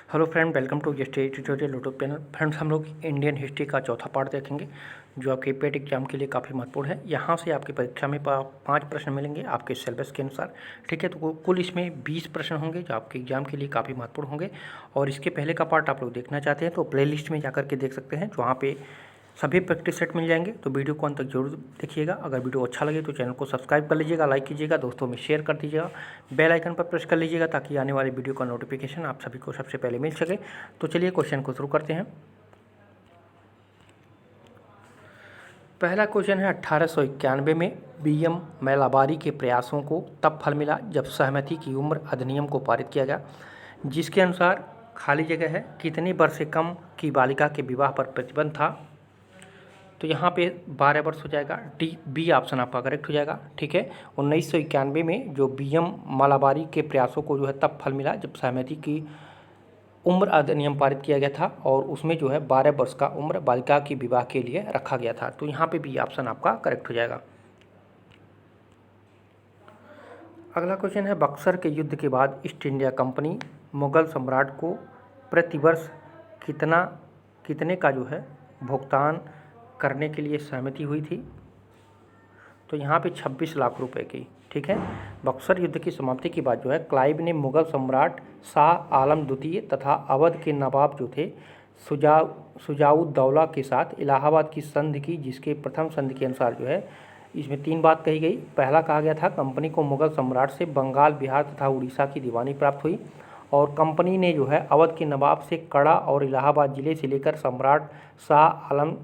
Hello friend, welcome to just tutorial YouTube channel. Friends, हम लोग Indian history का चौथा पार्ट देखेंगे जो आपके पेट एग्जाम के लिए काफ़ी महत्वपूर्ण है। यहाँ से आपकी परीक्षा में 5 प्रश्न मिलेंगे आपके सिलेबस के अनुसार। ठीक है, तो कुल इसमें 20 प्रश्न होंगे जो आपके एग्जाम के लिए काफ़ी महत्वपूर्ण होंगे। और इसके पहले का पार्ट आप लोग देखना चाहते हैं तो प्लेलिस्ट में जाकर के देख सकते हैं, जो वहाँ पे सभी प्रैक्टिस सेट मिल जाएंगे। तो वीडियो को अंत तक जरूर देखिएगा। अगर वीडियो अच्छा लगे तो चैनल को सब्सक्राइब कर लीजिएगा, लाइक कीजिएगा, दोस्तों में शेयर कर दीजिएगा, बेल आइकन पर प्रेस कर लीजिएगा ताकि आने वाली वीडियो का नोटिफिकेशन आप सभी को सबसे पहले मिल सके। तो चलिए क्वेश्चन को शुरू करते हैं। पहला क्वेश्चन है, 1891 में बीएम मैलाबारी के प्रयासों को तब फल मिला जब सहमति की उम्र अधिनियम को पारित किया गया, जिसके अनुसार खाली जगह है कितने वर्ष से कम की बालिका के विवाह पर प्रतिबंध था। तो यहाँ पे 12 वर्ष हो जाएगा। बी ऑप्शन आपका करेक्ट हो जाएगा। ठीक है, 1991 में जो बीएम मालाबारी के प्रयासों को जो है तब फल मिला जब सहमति की उम्र अधिनियम पारित किया गया था और उसमें जो है 12 वर्ष का उम्र बालिका की विवाह के लिए रखा गया था। तो यहाँ पे बी ऑप्शन आपका करेक्ट हो जाएगा। अगला क्वेश्चन है, बक्सर के युद्ध के बाद ईस्ट इंडिया कंपनी मुगल सम्राट को प्रतिवर्ष कितने का जो है भुगतान करने के लिए सहमति हुई थी। तो यहाँ पे 26 लाख रुपए की। ठीक है, बक्सर युद्ध की समाप्ति के बाद जो है क्लाइव ने मुगल सम्राट शाह आलम द्वितीय तथा अवध के नवाब जो थे शुजाउद्दौला के साथ इलाहाबाद की संधि की, जिसके प्रथम संधि के अनुसार जो है इसमें 3 बात कही गई। पहला कहा गया था कंपनी को मुगल सम्राट से बंगाल, बिहार तथा उड़ीसा की दीवानी प्राप्त हुई और कंपनी ने जो है अवध के नवाब से कड़ा और इलाहाबाद जिले से लेकर सम्राट शाह आलम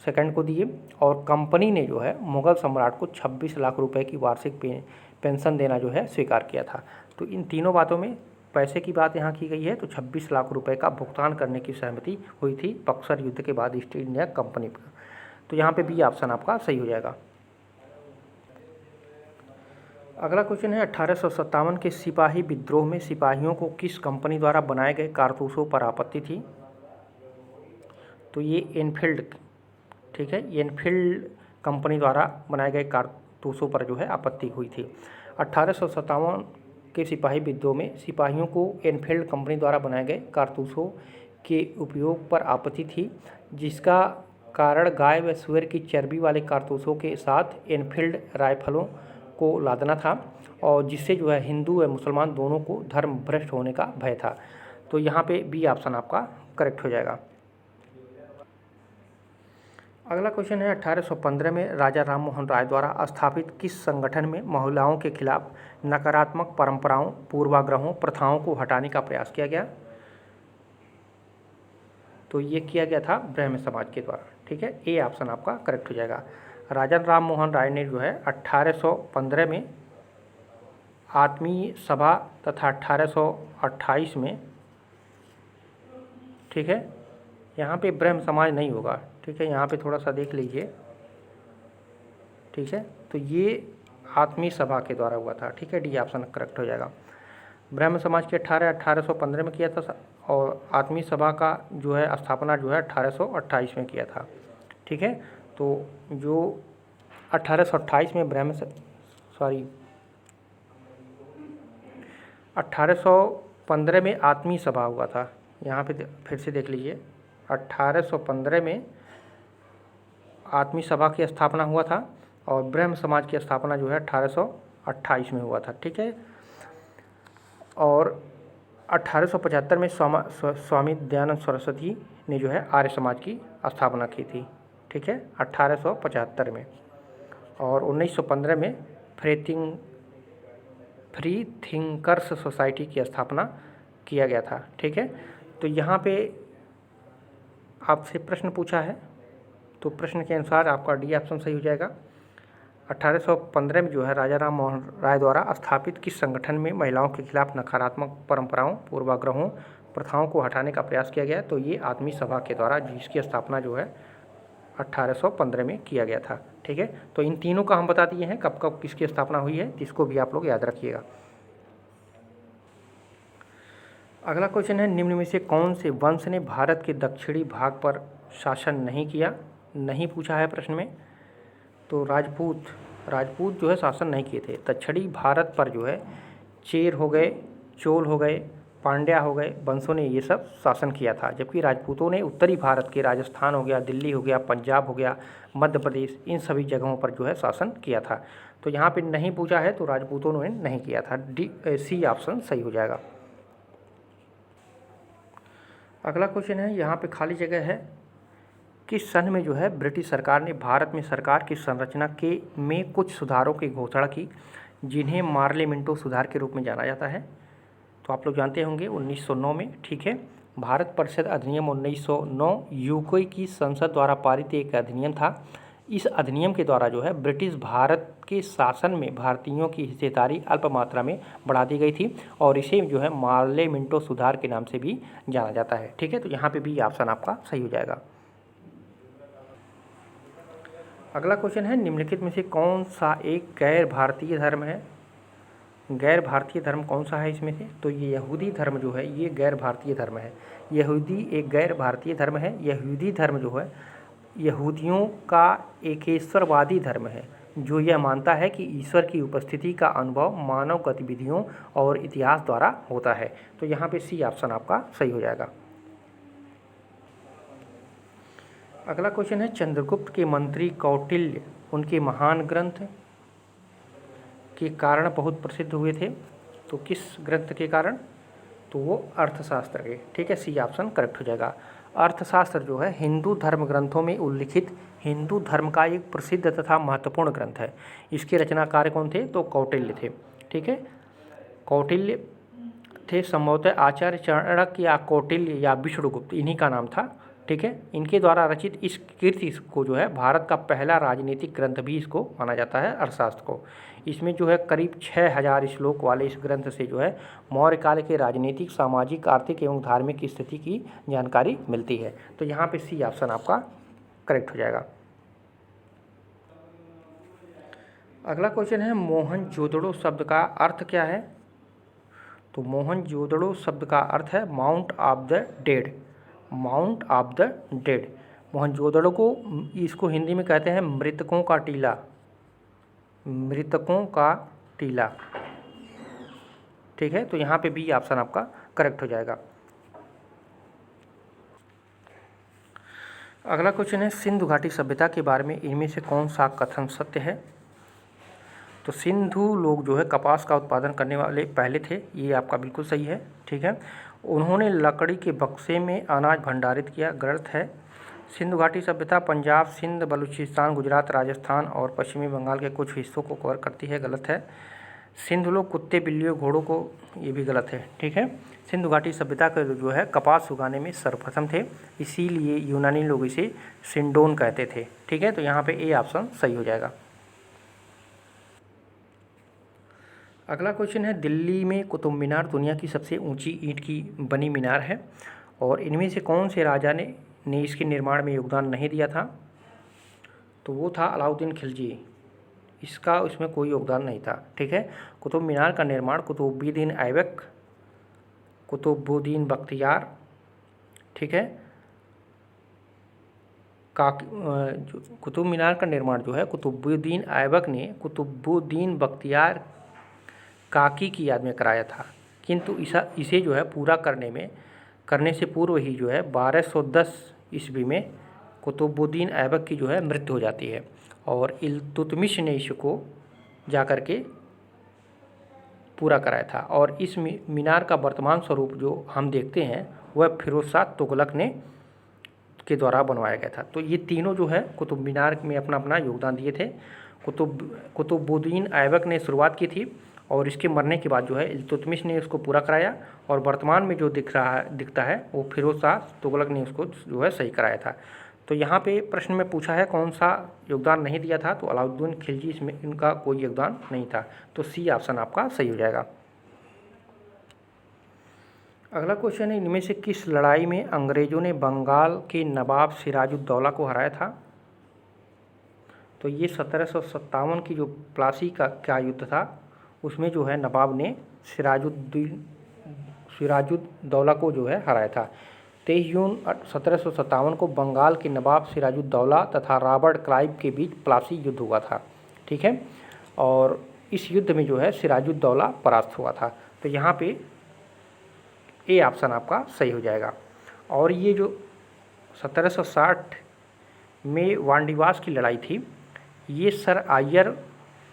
सेकंड को दिए और कंपनी ने जो है मुगल सम्राट को 26 लाख रुपए की वार्षिक पेंशन देना जो है स्वीकार किया था। तो इन तीनों बातों में पैसे की बात यहाँ की गई है। तो 26 लाख रुपए का भुगतान करने की सहमति हुई थी बक्सर युद्ध के बाद ईस्ट इंडिया कंपनी पर। तो यहाँ पे बी ऑप्शन आपका सही हो जाएगा। अगला क्वेश्चन है, 1857 के सिपाही विद्रोह में सिपाहियों को किस कंपनी द्वारा बनाए गए कारतूसों पर आपत्ति थी। तो ये एनफील्ड, ठीक है, एनफील्ड कंपनी द्वारा बनाए गए कारतूसों पर जो है आपत्ति हुई थी। 1857 के सिपाही विद्रोह में सिपाहियों को एनफील्ड कंपनी द्वारा बनाए गए कारतूसों के उपयोग पर आपत्ति थी, जिसका कारण गाय व सुअर की चर्बी वाले कारतूसों के साथ एनफील्ड राइफलों को लादना था और जिससे जो है हिंदू व मुसलमान दोनों को धर्म भ्रष्ट होने का भय था। तो यहाँ पे बी ऑप्शन आपका करेक्ट हो जाएगा। अगला क्वेश्चन है, 1815 में राजा राम मोहन राय द्वारा स्थापित किस संगठन में महिलाओं के खिलाफ नकारात्मक परंपराओं, पूर्वाग्रहों, प्रथाओं को हटाने का प्रयास किया गया। तो ये किया गया था ब्रह्म समाज के द्वारा। ठीक है, ए ऑप्शन आपका करेक्ट हो जाएगा। राजा राम मोहन राय ने जो है 1815 में आत्मीय सभा तथा 1828 में, ठीक है, यहाँ पे ब्रह्म समाज नहीं होगा। ठीक है, यहाँ पे थोड़ा सा देख लीजिए। ठीक है, तो ये आत्मीय सभा के द्वारा हुआ था। ठीक है, डी ऑप्शन करेक्ट हो जाएगा। ब्रह्म समाज के 1815 में किया था और आत्मीय सभा का जो है स्थापना जो है 1828 में किया था। ठीक है, तो जो 1828 में 1815 में आत्मीय सभा हुआ था। यहाँ पे फिर से देख लीजिए, 1815 में आत्मीय सभा की स्थापना हुआ था और ब्रह्म समाज की स्थापना जो है 1828 में हुआ था। ठीक है, और 1875 में स्वामी दयानंद सरस्वती ने जो है आर्य समाज की स्थापना की थी। ठीक है, 1875 में। और 1915 में फ्री थिंकर्स सोसाइटी की स्थापना किया गया था। ठीक है, तो यहाँ पे आपसे प्रश्न पूछा है तो प्रश्न के अनुसार आपका डी ऑप्शन सही हो जाएगा। 1815 में जो है राजा राम मोहन राय द्वारा स्थापित किस संगठन में महिलाओं के खिलाफ नकारात्मक परंपराओं, पूर्वाग्रहों, प्रथाओं को हटाने का प्रयास किया गया। तो ये आत्मीय सभा के द्वारा, जिसकी स्थापना जो है 1815 में किया गया था। ठीक है, तो इन तीनों का हम बता दिए हैं कब कब किसकी स्थापना हुई है, इसको भी आप लोग याद रखिएगा। अगला क्वेश्चन है, निम्न में से कौन से वंश ने भारत के दक्षिणी भाग पर शासन नहीं किया। नहीं पूछा है प्रश्न में। तो राजपूत जो है शासन नहीं किए थे। दक्षिणी भारत पर जो है चेर हो गए, चोल हो गए, पांड्या हो गए वंशों ने ये सब शासन किया था, जबकि राजपूतों ने उत्तरी भारत के राजस्थान हो गया, दिल्ली हो गया, पंजाब हो गया, मध्य प्रदेश, इन सभी जगहों पर जो है शासन किया था। तो यहाँ पे नहीं पूछा है तो राजपूतों ने नहीं किया था। सी ऑप्शन सही हो जाएगा। अगला क्वेश्चन है, यहाँ पे खाली जगह है, किस सन में जो है ब्रिटिश सरकार ने भारत में सरकार की संरचना के में कुछ सुधारों की घोषणा की, जिन्हें मार्ले मिंटो सुधार के रूप में जाना जाता है। तो आप लोग जानते होंगे 1909 में, ठीक है। भारत परिषद अधिनियम 1909 यूके की संसद द्वारा पारित एक अधिनियम था। इस अधिनियम के द्वारा जो है ब्रिटिश भारत के शासन में भारतीयों की हिस्सेदारी अल्प मात्रा में बढ़ा दी गई थी, और इसे जो है मार्ले मिंटो सुधार के नाम से भी जाना जाता है, ठीक है। तो यहाँ पे भी ऑप्शन आपका सही हो जाएगा। अगला क्वेश्चन है, निम्नलिखित में से कौन सा एक गैर भारतीय धर्म है। गैर भारतीय धर्म कौन सा है इसमें से, तो ये यहूदी धर्म जो है ये गैर भारतीय धर्म है। यहूदी एक गैर भारतीय धर्म है। यहूदी धर्म जो है यहूदियों का एकेश्वरवादी धर्म है, जो यह मानता है कि ईश्वर की उपस्थिति का अनुभव मानव गतिविधियों और इतिहास द्वारा होता है। तो यहाँ पे सी ऑप्शन आपका सही हो जाएगा। अगला क्वेश्चन है, चंद्रगुप्त के मंत्री कौटिल्य उनके महान ग्रंथ के कारण बहुत प्रसिद्ध हुए थे। तो किस ग्रंथ के कारण, तो वो अर्थशास्त्र के, ठीक है। सी ऑप्शन करेक्ट हो जाएगा। अर्थशास्त्र जो है हिंदू धर्म ग्रंथों में उल्लिखित हिंदू धर्म का एक प्रसिद्ध तथा महत्वपूर्ण ग्रंथ है। इसके रचनाकार कौन थे, तो कौटिल्य थे, ठीक है। कौटिल्य थे, संभवतः आचार्य चाणक्य या कौटिल्य या विष्णुगुप्त, इन्हीं का नाम था, ठीक है। इनके द्वारा रचित इस कृति को जो है भारत का पहला राजनीतिक ग्रंथ भी इसको माना जाता है, अर्थशास्त्र को। इसमें जो है करीब 6000 श्लोक वाले इस ग्रंथ से जो है मौर्य काल के राजनीतिक, सामाजिक, आर्थिक एवं धार्मिक स्थिति की जानकारी मिलती है। तो यहाँ पे सी ऑप्शन आपका करेक्ट हो जाएगा। अगला क्वेश्चन है, मोहनजोदड़ो शब्द का अर्थ क्या है। तो मोहनजोदड़ो शब्द का अर्थ है mount of the dead. Mount of the dead, Mohenjodaro को इसको हिंदी में कहते हैं मृतकों का टीला। मृतकों का टीला, ठीक है। तो यहाँ पे भी ऑप्शन आपका करेक्ट हो जाएगा। अगला क्वेश्चन है, सिंधु घाटी सभ्यता के बारे में इनमें से कौन सा कथन सत्य है। तो सिंधु लोग जो है कपास का उत्पादन करने वाले पहले थे, ये आपका बिल्कुल सही है, ठीक है। उन्होंने लकड़ी के बक्से में अनाज भंडारित किया, गलत है। सिंधु घाटी सभ्यता पंजाब, सिंध, बलूचिस्तान, गुजरात, राजस्थान और पश्चिमी बंगाल के कुछ हिस्सों को कवर करती है, गलत है। सिंधु लोग कुत्ते, बिल्लियों, घोड़ों को, ये भी गलत है, ठीक है। सिंधु घाटी सभ्यता के जो है कपास उगाने में सर्वप्रथम थे, इसीलिए यूनानी लोग इसे सिंडोन कहते थे, ठीक है। तो यहाँ पे ए ऑप्शन सही हो जाएगा। अगला क्वेश्चन है, दिल्ली में कुतुब मीनार दुनिया की सबसे ऊंची ईंट की बनी मीनार है, और इनमें से कौन से राजा ने इसके निर्माण में योगदान नहीं दिया था। तो वो था अलाउद्दीन खिलजी, इसका उसमें कोई योगदान नहीं था, ठीक है। कुतुब मीनार का निर्माण कुतुबुद्दीन ऐबक, कुतुबुद्दीन बख्तियार, ठीक है, कुतुब मीनार का निर्माण जो है कुतुबुद्दीन ऐबक ने कुतुबुद्दीन बख्तियार काकी की याद में कराया था, किंतु इसे जो है पूरा करने से पूर्व ही जो है 1210 ईस्वी में कुतुबुद्दीन ऐबक की जो है मृत्यु हो जाती है, और इल्तुतमिश ने इसको जा कर के पूरा कराया था। और इस मीनार का वर्तमान स्वरूप जो हम देखते हैं वह फिरोज शाह तुगलक ने के द्वारा बनवाया गया था। तो ये तीनों जो है कुतुब मीनार में अपना अपना योगदान दिए थे। कुतुबुद्दीन ऐबक ने शुरुआत की थी, और इसके मरने के बाद जो है इल्तुतमिश ने उसको पूरा कराया, और वर्तमान में जो दिखता है वो फिरोज शाह तुगलक ने उसको जो है सही कराया था। तो यहाँ पे प्रश्न में पूछा है कौन सा योगदान नहीं दिया था, तो अलाउद्दीन खिलजी, इसमें इनका कोई योगदान नहीं था। तो सी ऑप्शन आपका सही हो जाएगा। अगला क्वेश्चन है, इनमें से किस लड़ाई में अंग्रेजों ने बंगाल के नवाब सिराजुद्दौला को हराया था। तो ये 1757 की जो प्लासी का युद्ध था, उसमें जो है नवाब ने सिराजुद्दौला को जो है हराया था। 23 जून 1757 को बंगाल के नवाब सिराजुद्दौला तथा रॉबर्ट क्लाइव के बीच प्लासी युद्ध हुआ था, ठीक है। और इस युद्ध में जो है सिराजुद्दौला परास्त हुआ था। तो यहाँ पे ए ऑप्शन आपका सही हो जाएगा। और ये जो 1760 में वांडीवास की लड़ाई थी, ये सर आयर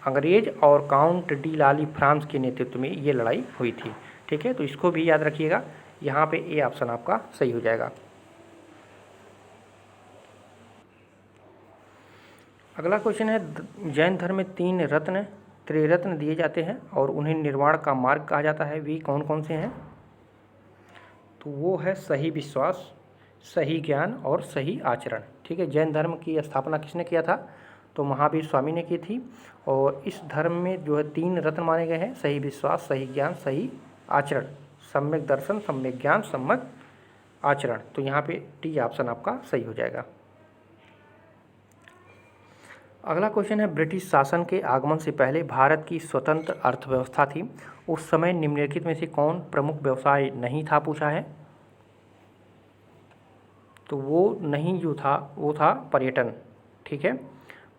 अंग्रेज और काउंट डी लाली फ्रांस के नेतृत्व में ये लड़ाई हुई थी। ठीक है, तो इसको भी याद रखिएगा, यहाँ पे ए ऑप्शन आपका सही हो जाएगा। अगला क्वेश्चन है, जैन धर्म में 3 रत्न त्रिरत्न दिए जाते हैं और उन्हें निर्वाण का मार्ग कहा जाता है, वे कौन कौन से हैं? तो वो है सही विश्वास, सही ज्ञान और सही आचरण। ठीक है, जैन धर्म की स्थापना किसने किया था? तो महावीर स्वामी ने की थी। और इस धर्म में जो है 3 रत्न माने गए हैं, सही विश्वास, सही ज्ञान, सही आचरण, सम्यक दर्शन, सम्यक ज्ञान, सम्यक आचरण। तो यहाँ पे डी ऑप्शन आपका सही हो जाएगा। अगला क्वेश्चन है, ब्रिटिश शासन के आगमन से पहले भारत की स्वतंत्र अर्थव्यवस्था थी, उस समय निम्नलिखित में से कौन प्रमुख व्यवसाय नहीं था, पूछा है। तो वो नहीं जो था वो था पर्यटन। ठीक है,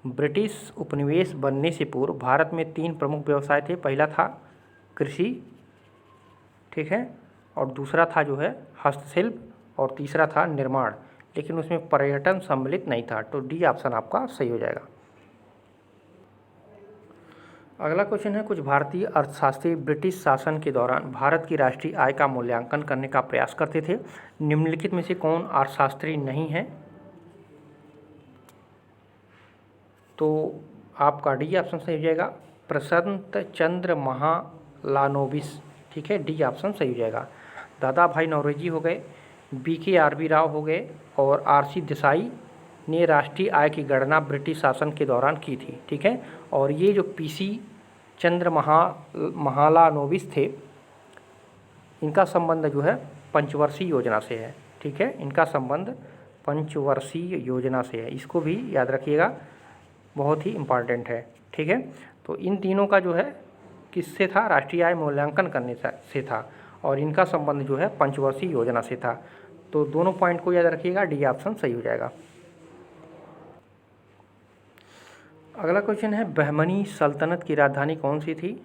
ब्रिटिश उपनिवेश बनने से पूर्व भारत में 3 प्रमुख व्यवसाय थे। पहला था कृषि, ठीक है, और दूसरा था जो है हस्तशिल्प, और तीसरा था निर्माण, लेकिन उसमें पर्यटन सम्मिलित नहीं था। तो डी ऑप्शन आपका सही हो जाएगा। अगला क्वेश्चन है, कुछ भारतीय अर्थशास्त्री ब्रिटिश शासन के दौरान भारत की राष्ट्रीय आय का मूल्यांकन करने का प्रयास करते थे, निम्नलिखित में से कौन अर्थशास्त्री नहीं है? तो आपका डी ऑप्शन सही हो जाएगा, प्रसन्त चंद्र महालानोबिस। ठीक है, डी ऑप्शन सही हो जाएगा। दादा भाई नौरोजी हो गए, BKRB राव हो गए, और RC देसाई ने राष्ट्रीय आय की गणना ब्रिटिश शासन के दौरान की थी। ठीक है, और ये जो PC चंद्र महालानोबिस थे, इनका संबंध जो है पंचवर्षीय योजना से है। ठीक है, इनका संबंध पंचवर्षीय योजना से है, इसको भी याद रखिएगा, बहुत ही इम्पॉर्टेंट है। ठीक है, तो इन तीनों का जो है किससे था? राष्ट्रीय आय मूल्यांकन करने से था, और इनका संबंध जो है पंचवर्षीय योजना से था। तो दोनों पॉइंट को याद रखिएगा, डी ऑप्शन सही हो जाएगा। अगला क्वेश्चन है, बहमनी सल्तनत की राजधानी कौन सी थी?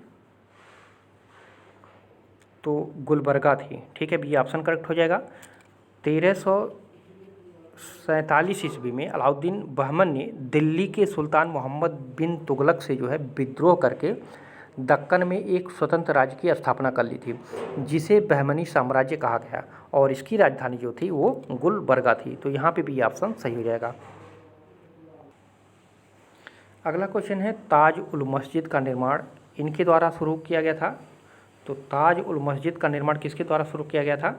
तो गुलबर्गा थी। ठीक है, बी ऑप्शन करेक्ट हो जाएगा। 1347 ईस्वी में अलाउद्दीन बहमन ने दिल्ली के सुल्तान मोहम्मद बिन तुगलक से जो है विद्रोह करके दक्कन में एक स्वतंत्र राज्य की स्थापना कर ली थी, जिसे बहमनी साम्राज्य कहा गया, और इसकी राजधानी जो थी वो गुलबर्गा थी। तो यहाँ पे बी ऑप्शन सही हो जाएगा। अगला क्वेश्चन है, ताज उल मस्जिद का निर्माण इनके द्वारा शुरू किया गया था। तो ताज उल मस्जिद का निर्माण किसके द्वारा शुरू किया गया था?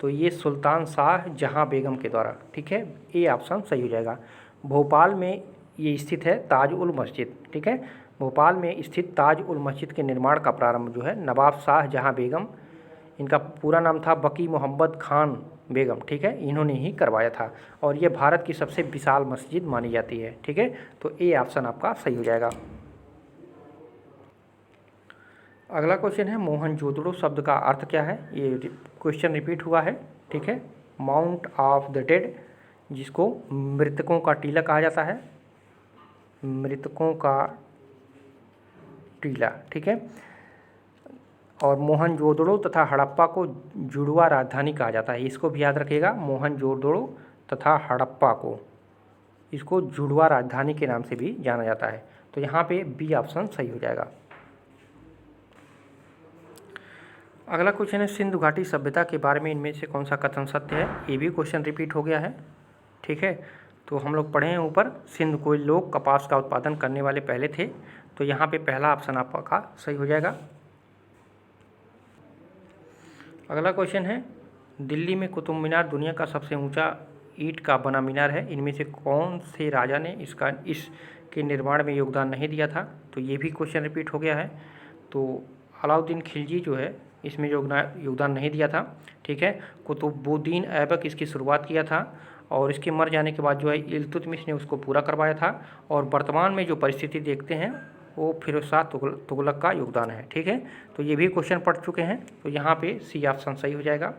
तो ये सुल्तान शाह जहाँ बेगम के द्वारा। ठीक है, ए ऑप्शन सही हो जाएगा। भोपाल में ये स्थित है ताज उल मस्जिद। ठीक है, भोपाल में स्थित ताज उल मस्जिद के निर्माण का प्रारंभ जो है नवाब शाह जहाँ बेगम, इनका पूरा नाम था बकी मोहम्मद खान बेगम, ठीक है, इन्होंने ही करवाया था, और ये भारत की सबसे विशाल मस्जिद मानी जाती है। ठीक है, तो ए ऑप्शन आपका सही हो जाएगा। अगला क्वेश्चन है, मोहनजोदड़ो शब्द का अर्थ क्या है? ये क्वेश्चन रिपीट हुआ है। ठीक है, माउंट ऑफ द डेड, जिसको मृतकों का टीला कहा जाता है, मृतकों का टीला। ठीक है, और मोहनजोदड़ो तथा हड़प्पा को जुड़वा राजधानी कहा जाता है, इसको भी याद रखिएगा। मोहनजोदड़ो तथा हड़प्पा को इसको जुड़वा राजधानी के नाम से भी जाना जाता है। तो यहाँ पे बी ऑप्शन सही हो जाएगा। अगला क्वेश्चन है, सिंधु घाटी सभ्यता के बारे में इनमें से कौन सा कथन सत्य है? ये भी क्वेश्चन रिपीट हो गया है। ठीक है, तो हम लोग पढ़े हैं ऊपर, सिंध कोई लोग कपास का उत्पादन करने वाले पहले थे। तो यहाँ पे पहला ऑप्शन आपका सही हो जाएगा। अगला क्वेश्चन है, दिल्ली में कुतुब मीनार दुनिया का सबसे ऊंचा ईंट का बना मीनार है, इनमें से कौन से राजा ने इसके निर्माण में योगदान नहीं दिया था? तो ये भी क्वेश्चन रिपीट हो गया है। तो अलाउद्दीन खिलजी जो है इसमें योगदान नहीं दिया था। ठीक है, कुतुबुद्दीन ऐबक इसकी शुरुआत किया था, और इसके मर जाने के बाद जो है इल्तुतमिश ने उसको पूरा करवाया था, और वर्तमान में जो परिस्थिति देखते हैं वो फिरोज शाह तुगलक का योगदान है। ठीक है, तो ये भी क्वेश्चन पढ़ चुके हैं, तो यहाँ पे सी ऑप्शन सही हो जाएगा।